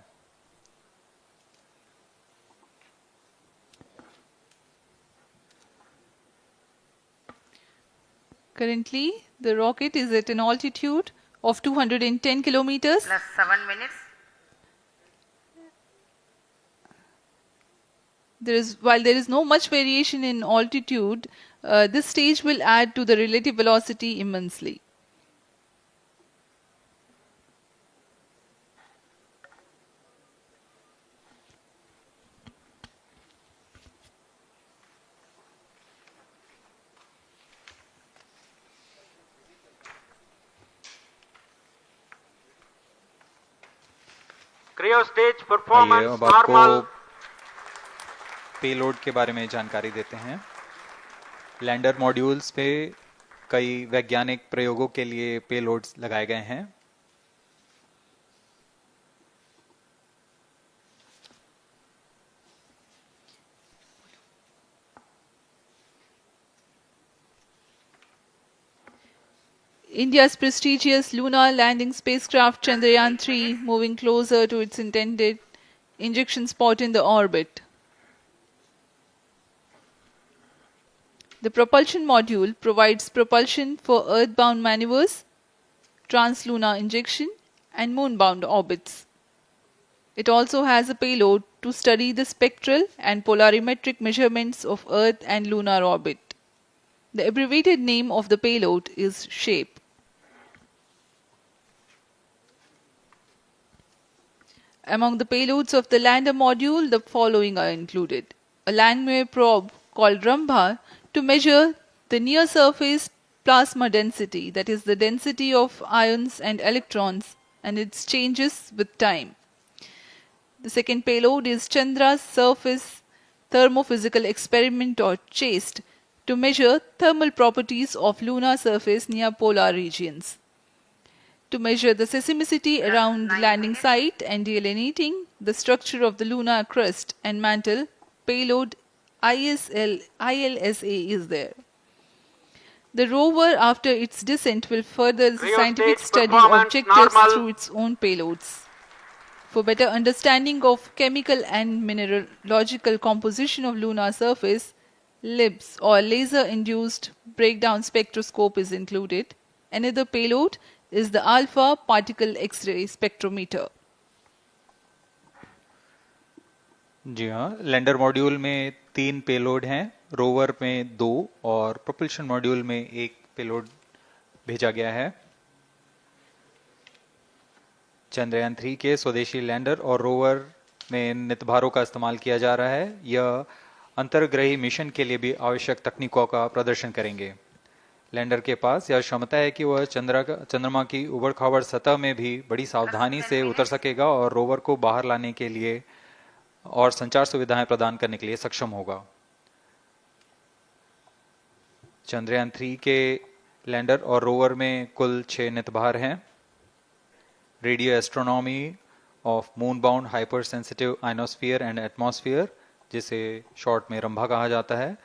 C: Currently, the rocket is at an altitude of 210 kilometers.
D: Plus 7 minutes.
C: While there is no much variation in altitude, this stage will add to the relative velocity immensely.
B: Cryo stage
A: आइए
B: performance
A: अब आपको
B: normal.
A: Payload के बारे में जानकारी देते हैं। Lander modules पे कई वैज्ञानिक प्रयोगों के लिए पेलोड्स लगाए गए हैं।
C: India's prestigious lunar landing spacecraft Chandrayaan 3 moving closer to its intended injection spot in the orbit. The propulsion module provides propulsion for earthbound maneuvers, translunar injection, and moonbound orbits. It also has a payload to study the spectral and polarimetric measurements of Earth and lunar orbit. The abbreviated name of the payload is SHAPE. Among the payloads of the lander module, the following are included. A landwehr probe called Rambha to measure the near-surface plasma density, that is the density of ions and electrons, and its changes with time. The second payload is Chandra's Surface Thermophysical Experiment or CHASTE to measure thermal properties of lunar surface near polar regions. To measure the seismicity around the landing site and delineating the structure of the lunar crust and mantle, payload ILSA is there. The rover, after its descent, will further the scientific study objectives through its own payloads. For better understanding of chemical and mineralogical composition of lunar surface, LIBS or laser-induced breakdown spectroscope is included. Another payload is the alpha particle X-ray spectrometer.
A: जी हाँ, lander module में 3 payload हैं, rover में 2 और propulsion module में 1 payload भेजा गया है। चंद्रयान 3 के स्वदेशी लैंडर और रोवर में नितभारों का इस्तेमाल किया जा रहा है। यह अंतर्ग्रही मिशन के लिए भी आवश्यक तकनीकों का प्रदर्शन करेंगे। लैंडर के पास यह क्षमता है कि वह चंद्रमा की उबड़-खाबड़ सतह में भी बड़ी सावधानी से उतर सकेगा और रोवर को बाहर लाने के लिए और संचार सुविधाएं प्रदान करने के लिए सक्षम होगा। चंद्रयान 3 के लैंडर और रोवर में कुल 6 नितभार हैं। Radio astronomy of moon bound hyper sensitive ionosphere and atmosphere, जिसे शॉर्ट में रंभा कहा जाता है,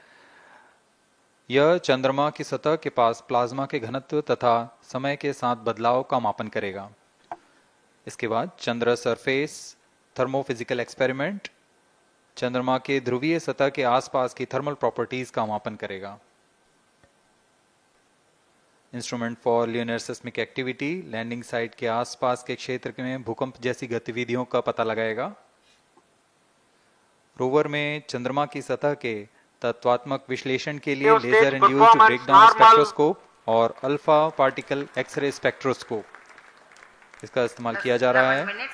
A: यह चंद्रमा की सतह के पास प्लाज्मा के घनत्व तथा समय के साथ बदलाव का मापन करेगा। इसके बाद चंद्र सरफेस थर्मोफिजिकल एक्सपेरिमेंट चंद्रमा के ध्रुवीय सतह के आसपास की थर्मल प्रॉपर्टीज का मापन करेगा। Instrument for lunar seismic activity landing site के आसपास के क्षेत्र में भूकंप जैसी गतिविधियों का पता लगाएगा। रोवर में चंद्रमा की सतह के तत्वात्मक विश्लेषण के लिए लेजर इंड्यूस्ड ब्रेकडाउन स्पेक्ट्रोस्कोप और अल्फा पार्टिकल एक्सरे स्पेक्ट्रोस्कोप इसका इस्तेमाल किया जा रहा है।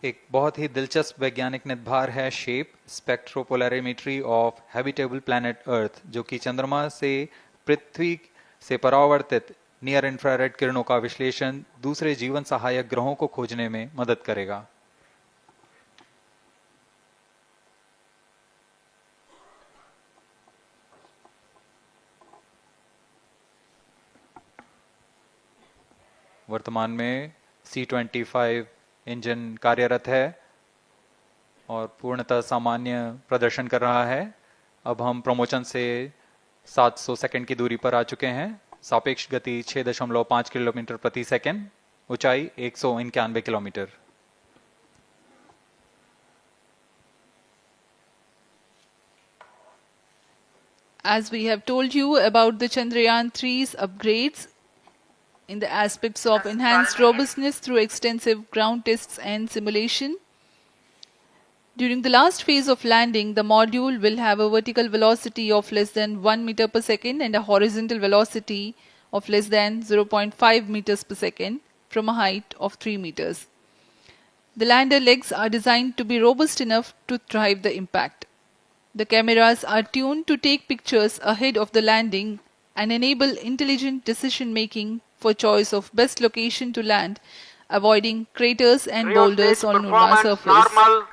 A: एक बहुत ही दिलचस्प वैज्ञानिक नितभार है shape स्पेक्ट्रोपोलैरिमेट्री of habitable planet earth, जो कि चंद्रमा से पृथ्वी से परावर्तित नियर इंफ्रारेड किरणों का विश्लेषण दूसरे जीवन सहायक ग्रहों को खोजने में मदद करेगा। वर्तमान में C-25 इंजन कार्यरत है और पूर्णतः सामान्य प्रदर्शन कर रहा है। अब हम प्रमोशन से 700 सेकंड की दूरी पर आ चुके हैं। सापेक्ष गति 6.5 किलोमीटर प्रति सेकंड, ऊंचाई 191 kilometre.
C: As we have told you about the Chandrayaan 3's upgrades in the aspects of enhanced robustness through extensive ground tests and simulation, during the last phase of landing, the module will have a vertical velocity of less than 1 meter per second and a horizontal velocity of less than 0.5 meters per second from a height of 3 meters. The lander legs are designed to be robust enough to thrive the impact. The cameras are tuned to take pictures ahead of the landing and enable intelligent decision making for choice of best location to land, avoiding craters and boulders on lunar surface.
B: Normal.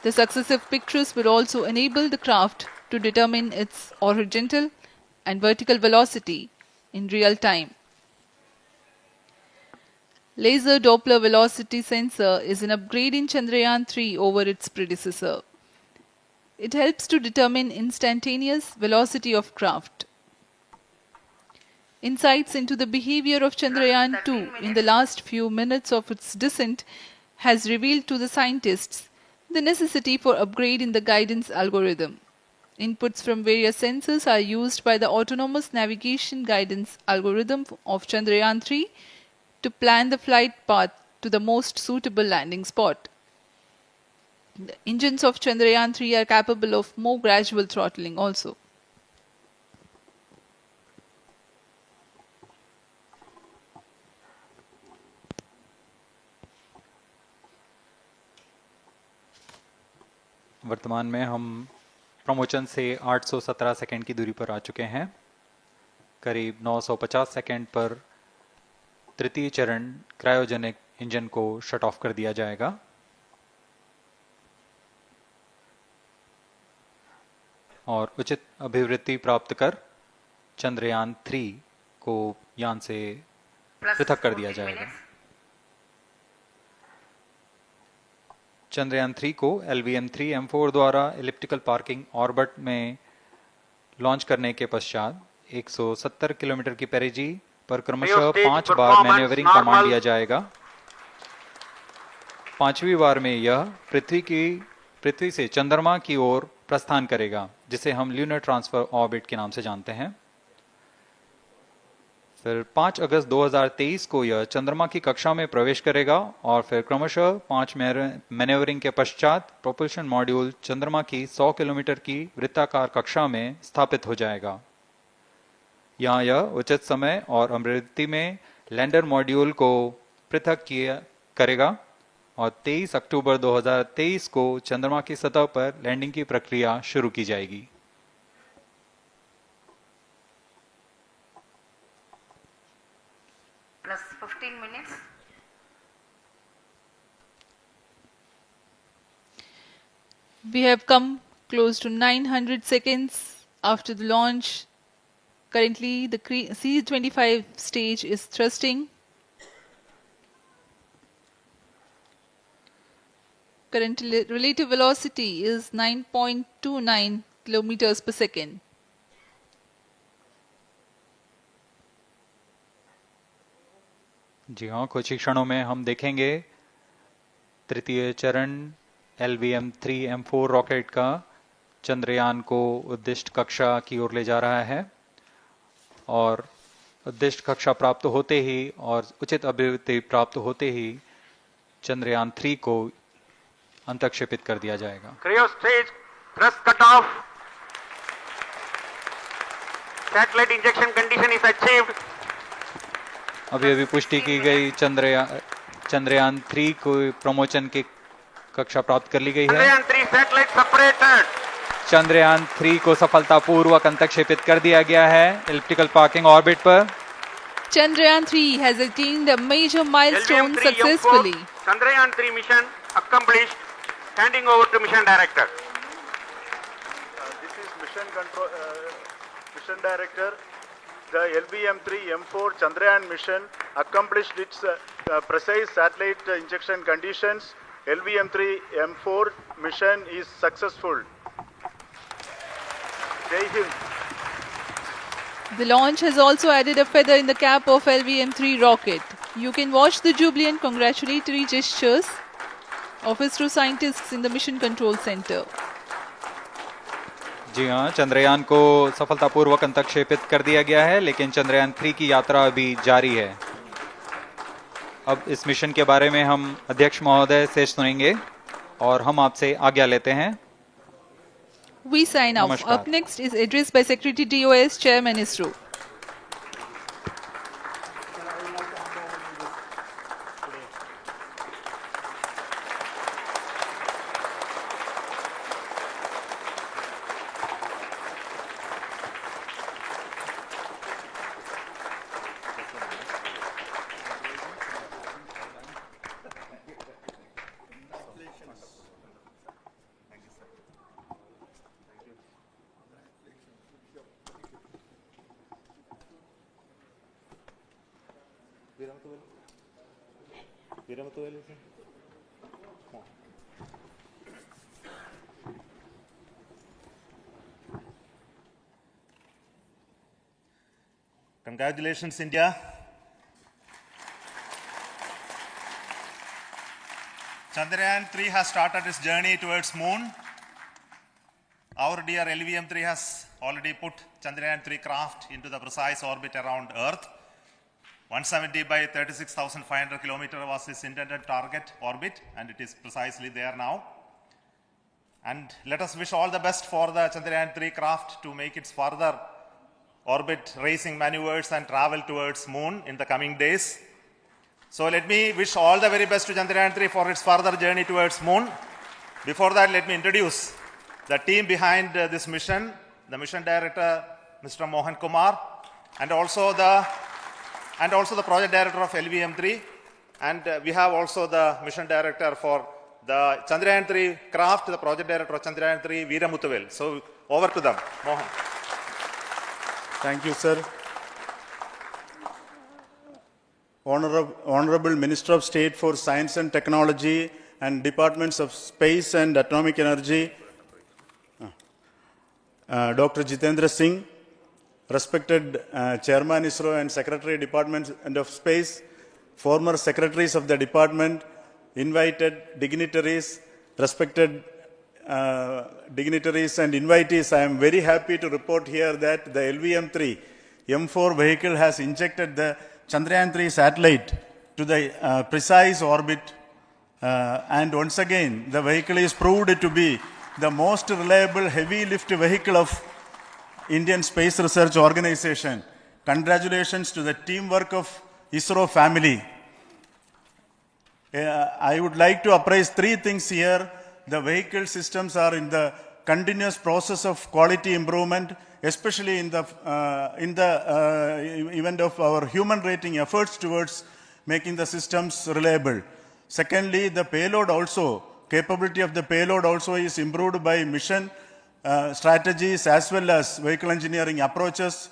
C: The successive pictures will also enable the craft to determine its horizontal and vertical velocity in real time. Laser Doppler velocity sensor is an upgrade in Chandrayaan 3 over its predecessor. It helps to determine instantaneous velocity of craft. Insights into the behavior of Chandrayaan 2 in the last few minutes of its descent has revealed to the scientists the necessity for upgrade in the guidance algorithm. Inputs from various sensors are used by the autonomous navigation guidance algorithm of Chandrayaan 3 to plan the flight path to the most suitable landing spot. The engines of Chandrayaan 3 are capable of more gradual throttling also.
A: वर्तमान में हम promotion से 817 second की दूरी पर आ चुके हैं। करीब 950 सेकंड पर तृतीय चरण क्रायोजेनिक इंजन को शट ऑफ कर दिया जाएगा। और उचित अभिवृद्धि प्राप्त कर चंद्रयान 3 को यान से पृथक कर दिया जाएगा। चंद्रयान 3 को LVM-3M4 द्वारा इलिप्टिकल पार्किंग ऑर्बिट में लॉन्च करने के पश्चात 170 किलोमीटर की पेरिजी पर क्रमशः 5 बार मैन्यूवरिंग कमांड दिया जाएगा। 5वीं बार में यह पृथ्वी से चंद्रमा की ओर प्रस्थान करेगा, जिसे हम ल्यूनर ट्रांसफर ऑर्बिट के नाम से जानते हैं। फिर 5 अगस्त 2023 को यह चंद्रमा की कक्षा में प्रवेश करेगा और फिर क्रमशः 5 मैन्यूवरिंग के पश्चात प्रोपल्शन मॉड्यूल चंद्रमा की 100 किलोमीटर की वृत्ताकार कक्षा में स्थापित हो जाएगा। यहाँ यह उचित समय और अभिवृद्धि में लैंडर मॉड्यूल को पृथक करेगा और 23 अक्टूबर 2023 को चंद्रमा की सतह पर लैंडिंग की प्रक्रिया शुरू की जाएगी।
D: Plus 15 minutes.
C: We have come close to 900 seconds after the launch. Currently, the C-25 stage is thrusting. Current relative velocity is 9.29 kilometers per second.
A: जी हाँ, कुछ ही क्षणों में हम देखेंगे तृतीय चरण LVM-3M4 रॉकेट का चंद्रयान को उद्दिष्ट कक्षा की ओर ले जा रहा है और उद्दिष्ट कक्षा प्राप्त होते ही और उचित अभिवृद्धि प्राप्त होते ही चंद्रयान 3 को अंतक्षेपित कर दिया जाएगा।
B: Cryo stage thrust cutoff. Satellite injection condition is achieved.
A: अभी पुष्टि की गई चंद्रयान 3 को प्रमोशन की कक्षा प्राप्त कर ली गई है।
B: Chandrayaan 3 satellite separated.
A: चंद्रयान 3 को सफलतापूर्वक अंतक्षेपित कर दिया गया है इलिप्टिकल पार्किंग ऑर्बिट पर।
C: Chandrayaan 3 has attained a major milestone
B: LVM-3
C: successfully.
B: M4 Chandrayaan 3 mission accomplished. Handing over to Mission Director.
E: This is Mission Director. The LVM-3 M4 Chandrayaan mission accomplished its precise satellite injection conditions. LVM-3 M4 mission is successful. Jai Hind.
C: The launch has also added a feather in the cap of LVM-3 rocket. You can watch the jubilant congratulatory gestures of ISRO scientists in the Mission Control Center.
A: जी हाँ, चंद्रयान को सफलतापूर्वक अंतक्षेपित कर दिया गया है, लेकिन चंद्रयान 3 की यात्रा अभी जारी है। अब इस मिशन के बारे में हम अध्यक्ष महोदय से सुनेंगे और हम आपसे आज्ञा लेते हैं।
C: We sign off.
A: नमस्कार।
C: Up next is address by Secretary DOS, Chairman ISRO.
L: Congratulations, India. Chandrayaan 3 has started its journey towards moon. Our dear LVM-3 has already put Chandrayaan 3 craft into the precise orbit around Earth. 170 by 36,500 kilometers was its intended target orbit, and it is precisely there now. And let us wish all the best for the Chandrayaan 3 craft to make its further orbit racing maneuvers and travel towards moon in the coming days. So let me wish all the very best to Chandrayaan 3 for its further journey towards moon. Before that, let me introduce the team behind this mission, the mission director, Mr. Mohan Kumar, and also the project director of LVM-3, and we have also the mission director for the Chandrayaan 3 craft, the project director of Chandrayaan 3, Veera Muthuvel. So over to them, Mohan.
E: Thank you, sir. Honorable Minister of State for Science and Technology and Departments of Space and Atomic Energy, Dr. Jitendra Singh, respected Chairman ISRO and Secretary Department of Space, former secretaries of the department, invited dignitaries, respected dignitaries and invitees, I am very happy to report here that the LVM-3 M4 vehicle has injected the Chandrayaan 3 satellite to the precise orbit, and once again the vehicle is proved to be the most reliable heavy lift vehicle of Indian Space Research Organization. Congratulations to the teamwork of ISRO family. I would like to appraise three things here. The vehicle systems are in the continuous process of quality improvement, especially in the event of our human rating efforts towards making the systems reliable. Secondly, the payload also, capability of the payload also is improved by mission strategies as well as vehicle engineering approaches.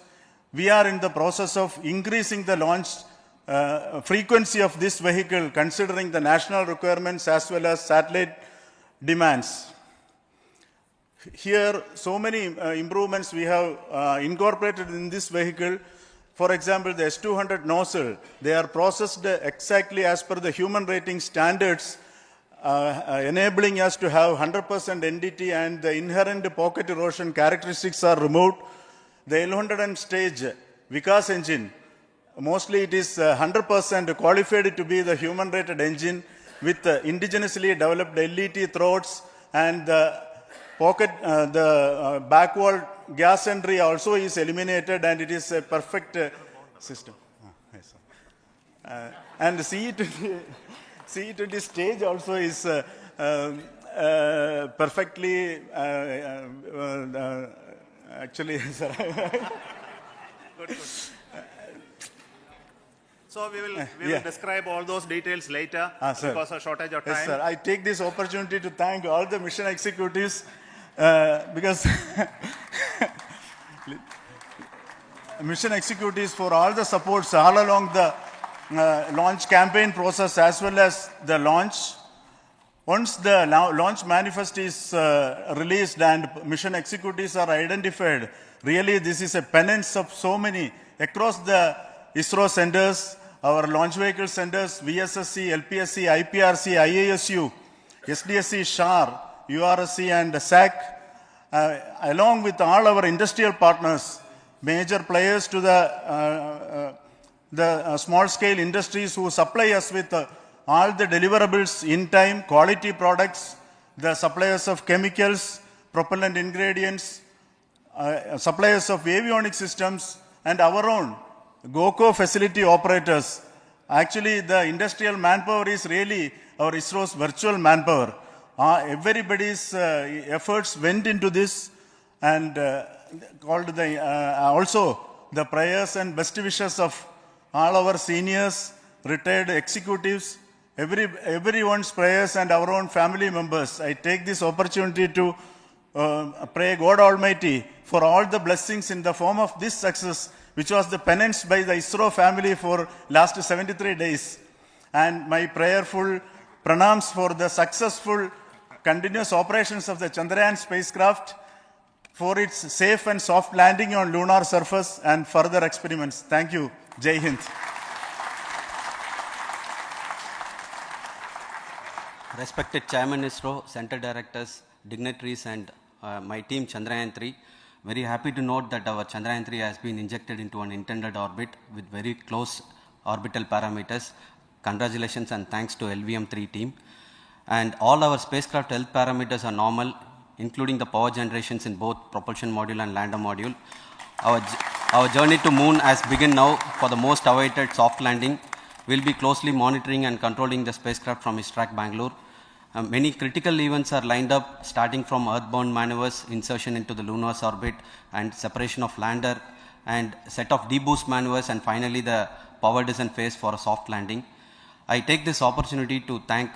E: We are in the process of increasing the launch frequency of this vehicle considering the national requirements as well as satellite demands. Here, so many improvements we have incorporated in this vehicle. For example, the S200 nozzle, they are processed exactly as per the human rating standards, enabling us to have 100% NDT, and the inherent pocket erosion characteristics are removed. The L100 stage Vikas engine, mostly it is 100% qualified to be the human rated engine with indigenously developed LET throats, and the pocket, the backward gas entry also is eliminated, and it is a perfect system. And CE20 stage also is perfectly, actually, sir.
L: So we will describe all those details later because of shortage of time.
E: Yes, sir. I take this opportunity to thank all the mission executives because mission executives for all the supports all along the launch campaign process as well as the launch. Once the launch manifest is released and mission executives are identified, really this is a penance of so many across the ISRO centers, our launch vehicle centers, VSSC, LPSC, IPRC, IASU, SDSC, SHAR, URSC and SAC, along with all our industrial partners, major players to the small-scale industries who supply us with all the deliverables in time, quality products, the suppliers of chemicals, propellant ingredients, suppliers of avionics systems, and our own GOCO facility operators. Actually, the industrial manpower is really our ISRO's virtual manpower. Everybody's efforts went into this, and also the prayers and best wishes of all our seniors, retired executives, everyone's prayers and our own family members. I take this opportunity to pray God Almighty for all the blessings in the form of this success, which was the penance by the ISRO family for last 73 days. And my prayerful pranams for the successful continuous operations of the Chandrayaan spacecraft, for its safe and soft landing on lunar surface and further experiments. Thank you. Jai Hind.
M: Respected Chairman ISRO, Center Directors, dignitaries and my team Chandrayaan 3, very happy to note that our Chandrayaan 3 has been injected into an intended orbit with very close orbital parameters. Congratulations and thanks to LVM-3 team. And all our spacecraft health parameters are normal, including the power generations in both propulsion module and lander module. Our journey to moon has begun now for the most awaited soft landing. We'll be closely monitoring and controlling the spacecraft from ISTRAC Bangalore. Many critical events are lined up, starting from earthbound maneuvers, insertion into the lunar orbit, and separation of lander, and set of deboost maneuvers, and finally the power descent phase for a soft landing. I take this opportunity to thank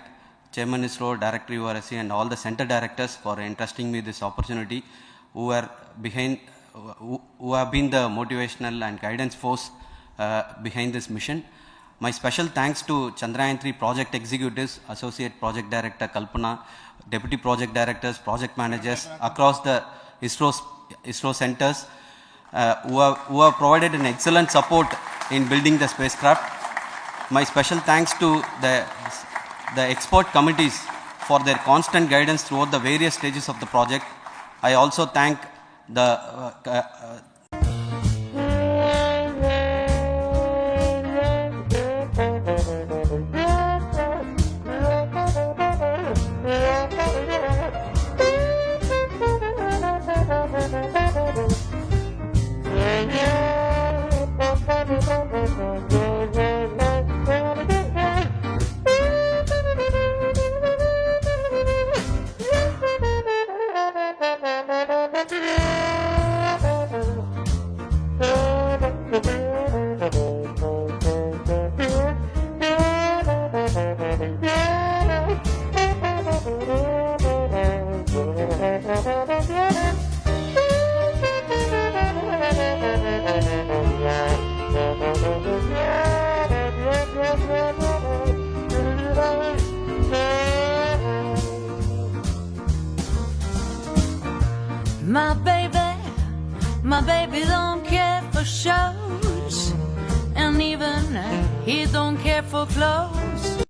M: Chairman ISRO, Director URSC, and all the center directors for entrusting me this opportunity, who have been the motivational and guidance force behind this mission. My special thanks to Chandrayaan 3 project executives, Associate Project Director Kalpana, Deputy Project Directors, Project Managers across the ISRO centers who have provided an excellent support in building the spacecraft. My special thanks to the expert committees for their constant guidance throughout the various stages of the project. I also thank the
N: My baby don't care for shows, and even he don't care for clothes.